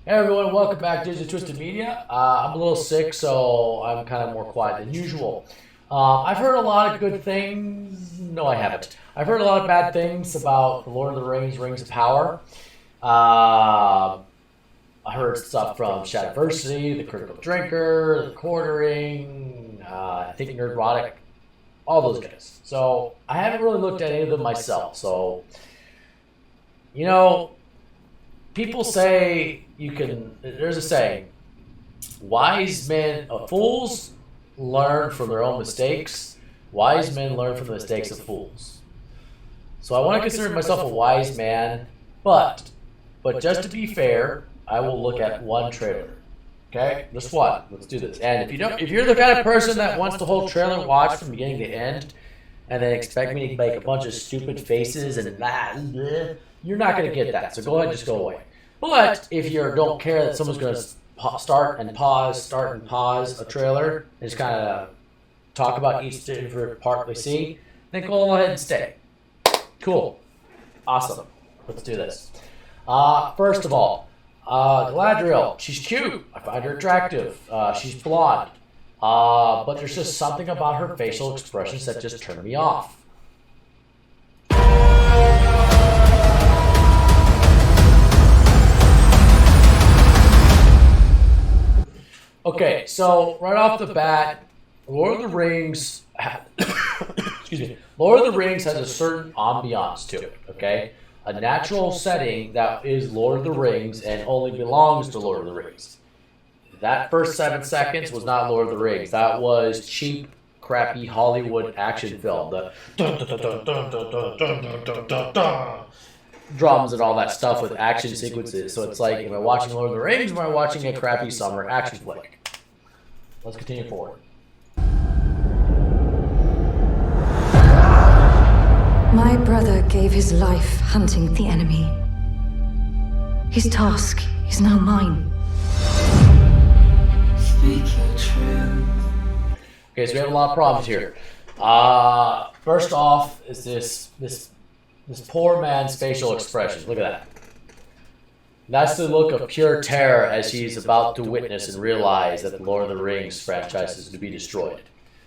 Hey everyone, welcome back to Twisted Media. I'm a little sick, so I'm kind of more quiet than usual. I've heard a lot of good things. No, I haven't. I've heard a lot of bad things about The Lord of the Rings, Rings of Power. I heard stuff from Shadiversity, The Critical Drinker, The Quartering, I think Nerdrotic, all those guys. So I haven't really looked at any of them myself. So, people say there's a saying, fools learn from their own mistakes, wise men learn from the mistakes of fools. So I want to consider myself a wise man, but just to be fair, I will look at one trailer. Okay, just one. Let's do this. And if you're the kind of person that wants the whole trailer watched from beginning to end, and then expect me to make a bunch of stupid faces and you're not going to get that. So go ahead and just go away. But if you don't care that someone's going to start and pause a trailer and just kind of talk about each different part we see, then go ahead and stay. Cool. Awesome. Let's do this. First of all, Galadriel. She's cute. I find her attractive. She's blonde. But there's just something about her facial expressions that just turn me off. Okay, so right off the bat, Lord of the Rings, Lord of the Rings has a certain ambiance to it, okay? A natural setting that is Lord of the Rings and only belongs to Lord of the Rings. That first 7 seconds was not Lord of the Rings. That was cheap, crappy Hollywood action film. The drums and all that stuff with action sequences. So it's like, am I watching Lord of the Rings or am I watching a crappy summer action flick? Let's continue forward. My brother gave his life hunting the enemy. His task is now mine. Speak your truth. Okay, so we have a lot of problems here. First off is this poor man's facial expression. Look at that. That's the look of pure terror as he's about to witness and realize that the Lord of the Rings franchise is to be destroyed.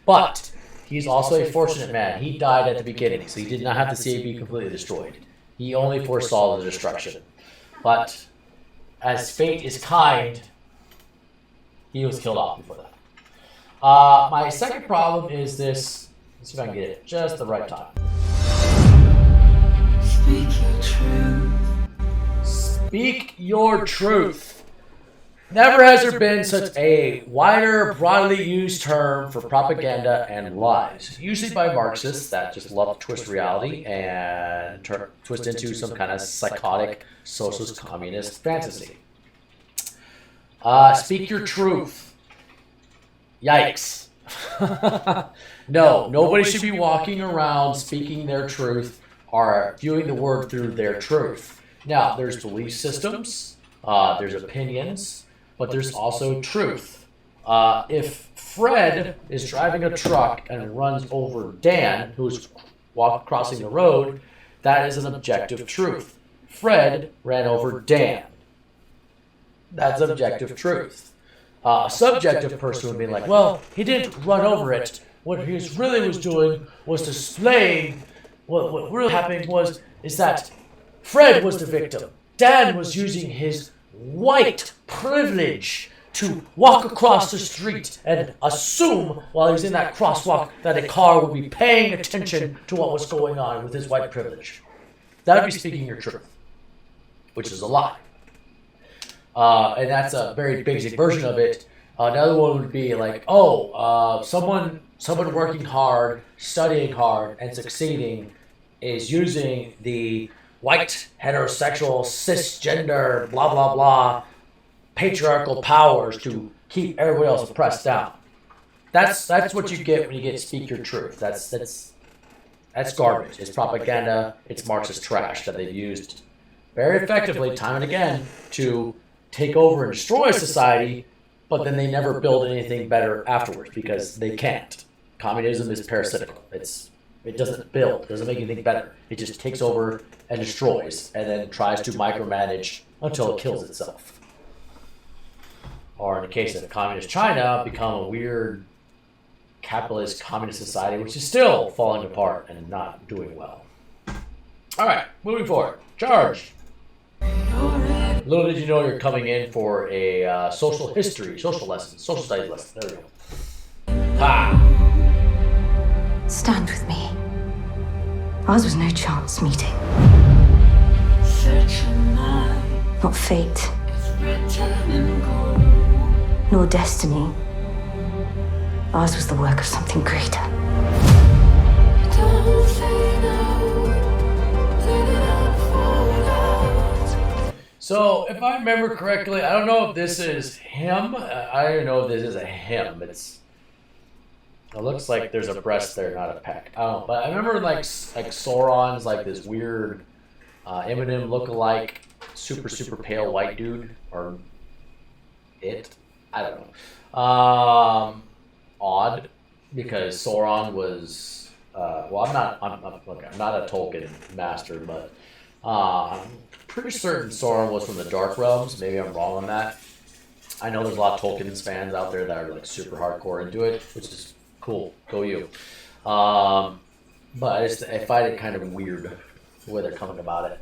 But he's also a fortunate man. He died at the beginning, so he did not have to see it be completely destroyed. He only foresaw the destruction. But as fate is kind, he was killed off before that. My second problem is this. Let's see if I can get it just the right time. Speak your truth. Speak your truth. Never has there been such a wider, broadly used term for propaganda and lies, usually by Marxists that just love to twist reality and twist into some kind of psychotic socialist communist fantasy. Speak your truth. Yikes. No, nobody should be walking around speaking their truth or viewing the world through their truth. Now, there's belief systems, there's opinions, but there's also truth. If Fred is driving a truck and runs over Dan, who's crossing the road, that is an objective truth. Fred ran over Dan. That's objective truth. A subjective person would be like, well, he didn't run over it. What he really was doing was displaying what really happened is that Fred was the victim. Dan was using his white privilege to walk across the street and assume while he was in that crosswalk that a car would be paying attention to what was going on with his white privilege. That would be speaking your truth, which is a lie. And that's a very basic version of it. Another one would be like, someone working hard, studying hard, and succeeding is using the white, heterosexual, cisgender, blah, blah, blah, patriarchal powers to keep everybody else oppressed down. That's what you get when you get speak your truth. That's garbage. It's propaganda. It's Marxist trash that they've used very effectively, time and again, to take over and destroy society, but then they never build anything better afterwards because they can't. Communism is parasitical. It doesn't build, doesn't make anything better. It just takes over and destroys and then tries to micromanage until it kills itself. or in the case of communist China, become a weird capitalist communist society, which is still falling apart and not doing well. All right, moving forward. Charge. Little did you know you're coming in for a social history, social lesson, social studies lesson. There we go. Ha! Stand with me. Ours was no chance meeting. Not fate. Nor destiny. Ours was the work of something greater. So, if I remember correctly, I don't know if this is him. I don't know if this is a him. It looks like there's a breast there, not a pec. I don't know, but I remember like Sauron's like this weird Eminem look-alike, super pale white dude, or it. I don't know. Odd, because Sauron was well. I'm not a Tolkien master, but I'm pretty certain Sauron was from the Dark Realms. Maybe I'm wrong on that. I know there's a lot of Tolkien fans out there that are like super hardcore into it, which is cool. Go you. But I find it kind of weird the way they're coming about it.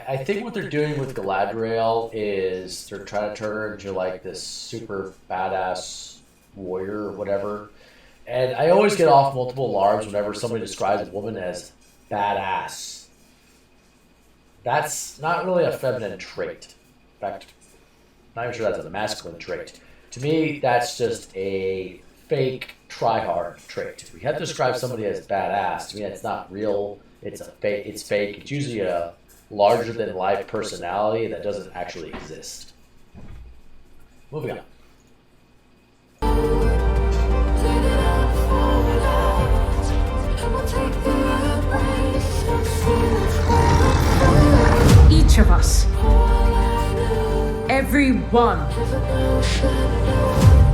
I think what they're doing with Galadriel is they're trying to turn her into like this super badass warrior or whatever. And I always get off multiple alarms whenever somebody describes a woman as badass. That's not really a feminine trait. In fact, I'm not even sure that's a masculine trait. To me, that's just a fake try-hard trait. If we have to describe somebody as badass, to me that's not real. It's fake. It's usually a larger-than-life personality that doesn't actually exist. Moving on. Each of us, everyone,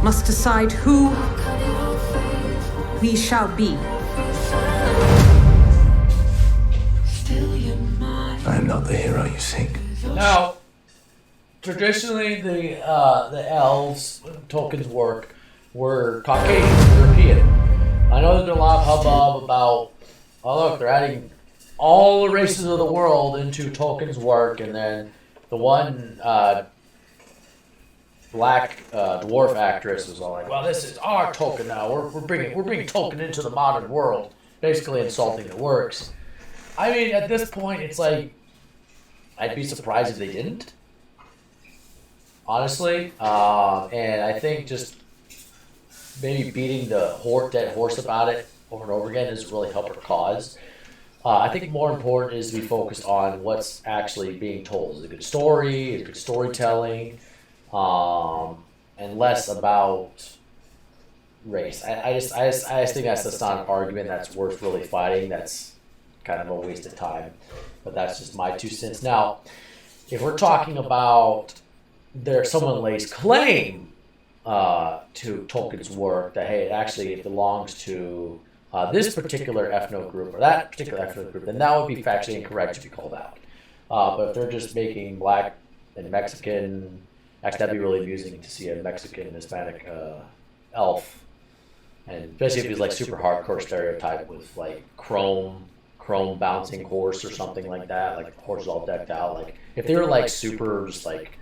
must decide who we shall be. I am not the hero you seek. Now, traditionally, the elves, Tolkien's work, were Caucasian, European. I know there's been a lot of hubbub about, oh look, they're adding all the races of the world into Tolkien's work, and then the one black dwarf actress was all like, well, this is our Tolkien now. We're bringing Tolkien into the modern world, basically insulting the works. I mean, at this point, it's like, I'd be surprised if they didn't, honestly. And I think just maybe beating the dead horse about it over and over again doesn't really help her cause. I think more important is to be focused on what's actually being told. Is it a good story? Is it good storytelling? And less about race. I just think that's not an argument that's worth really fighting. That's kind of a waste of time. But that's just my 2 cents. Now, if we're talking about someone lays claim to Tolkien's work that, hey, it belongs to this particular ethno group or that particular ethno group, then that would be factually incorrect to be called out. But if they're just making black and Mexican, actually that'd be really amusing to see a Mexican and Hispanic elf, and especially if he's like super hardcore stereotype with like chrome bouncing horse or something like that, like the horse is all decked out. Like if they were like super just like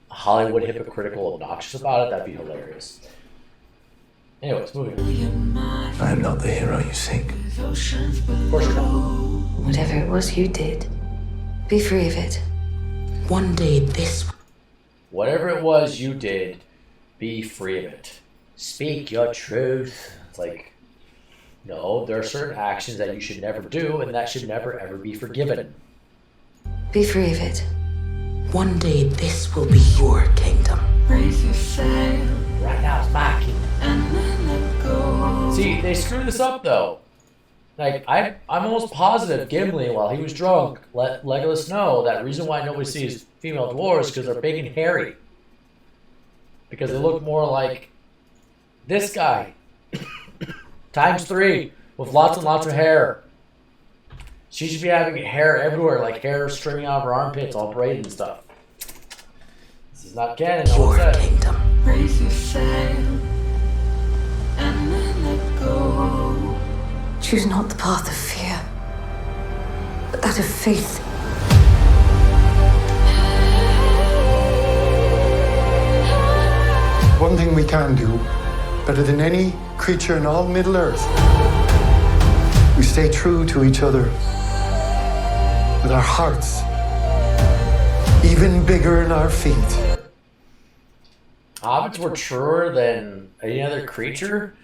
Hollywood hypocritical, obnoxious about it, that'd be hilarious. Anyways, moving on. I am not the hero you seek. Of course you're not. Whatever it was you did, be free of it. One day this... Whatever it was you did, be free of it. Speak your truth. It's like, no, there are certain actions that you should never do, and that should never, ever be forgiven. Be free of it. One day this will be your kingdom. Right now it's my kingdom. See, they screwed this up, though. Like, I'm almost positive Gimli, while he was drunk, let Legolas know that reason why nobody sees female dwarves is because they're big and hairy. Because they look more like this guy. Times 3, with lots and lots of hair. She should be having hair everywhere, like hair streaming out of her armpits, all braided and stuff. is not canon. No Your one said. kingdom. Raise your sail and then let go. Choose not the path of fear, but that of faith. One thing we can do, better than any creature in all Middle-earth, we stay true to each other with our hearts even bigger in our feet. Hobbits were truer than any other creature?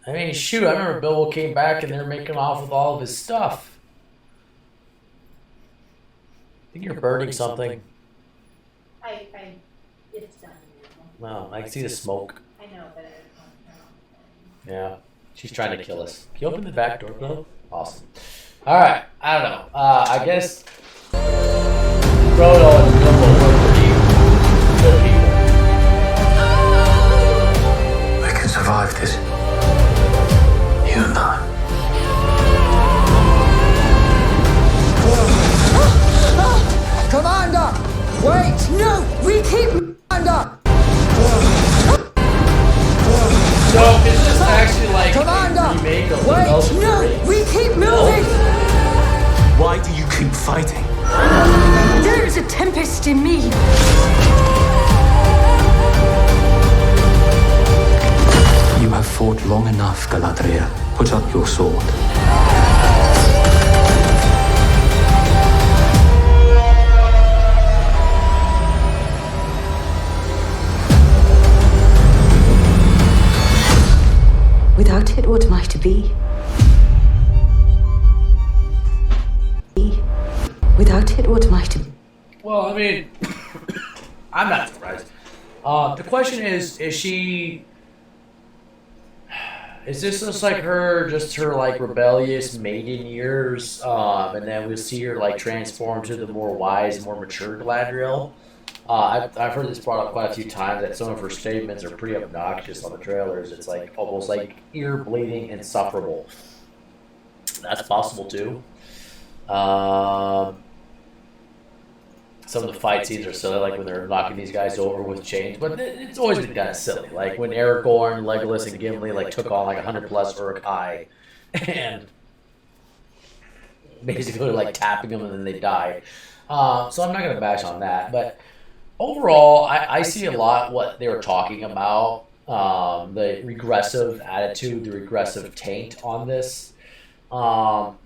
I mean, shoot, I remember Bilbo came back and they were making off with all of his stuff. I think you're burning something. It's done. No, I can see the smoke. I know, but I don't know. Yeah, she's trying to kill us. Can you open the back door, Bill? Awesome. All right, I don't know. I guess Frodo and Bilbo were pretty good people. We can survive this. You and I. Commander! Wait! No! We keep Commander! So is this actually like Commander! a remake of the Wait! Belgian No! Race? We keep moving! Why do you keep fighting? There is a tempest in me. You have fought long enough, Galadriel. Put up your sword. Without it, what might be? Without it, what might be? Well, I mean, I'm not surprised. The question is she... Is this just like her like rebellious maiden years, and then we'll see her like transform to the more wise, more mature Galadriel? I've heard this brought up quite a few times that some of her statements are pretty obnoxious on the trailers. It's like almost like ear bleeding, insufferable. That's possible too. Some of the fight scenes are silly, like when they're knocking these guys over with chains, but it's always been kind of silly. Like when Aragorn, Legolas, and Gimli like took on like 100+ Uruk-hai, and basically like tapping them and then they die. So I'm not gonna bash on that, but overall, I see a lot what they were talking about, the regressive attitude, the regressive taint on this. The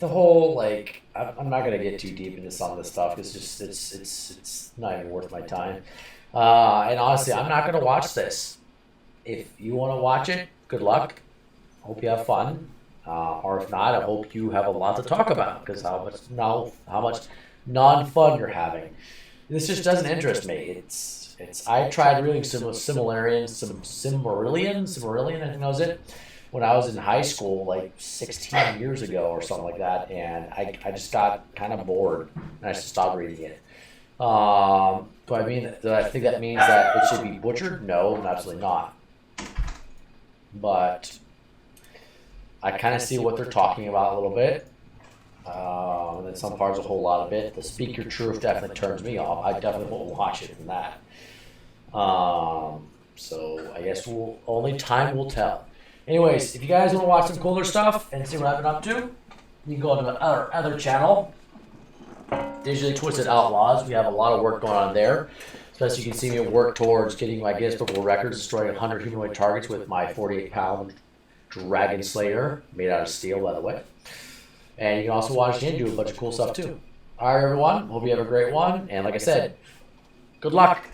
whole like I'm not gonna get too deep into some of this stuff. It's just it's not even worth my time. And honestly, I'm not gonna watch this. If you want to watch it, good luck. Hope you have fun. Or if not, I hope you have a lot to talk about because how much non-fun you're having. This just doesn't interest me. It's I tried reading Silmarillion, I think that was it, when I was in high school, like 16 years ago or something like that, and I just got kind of bored and I just stopped reading it. Do I think that means that it should be butchered? No, absolutely not. But I kind of see what they're talking about a little bit. And then some parts a whole lot of it. The Speak Your Truth definitely turns me off. I definitely won't watch it from that. So I guess only time will tell. Anyways, if you guys want to watch some cooler stuff and see what I've been up to, you can go to our other channel, Digitally Twisted Outlaws. We have a lot of work going on there. Especially you can see me work towards getting my Guinness Book of Records, destroying 100 humanoid targets with my 48-pound Dragonslayer, made out of steel, by the way. And you can also watch him do a bunch of cool stuff too. All right, everyone. Hope you have a great one. And like I said, good luck.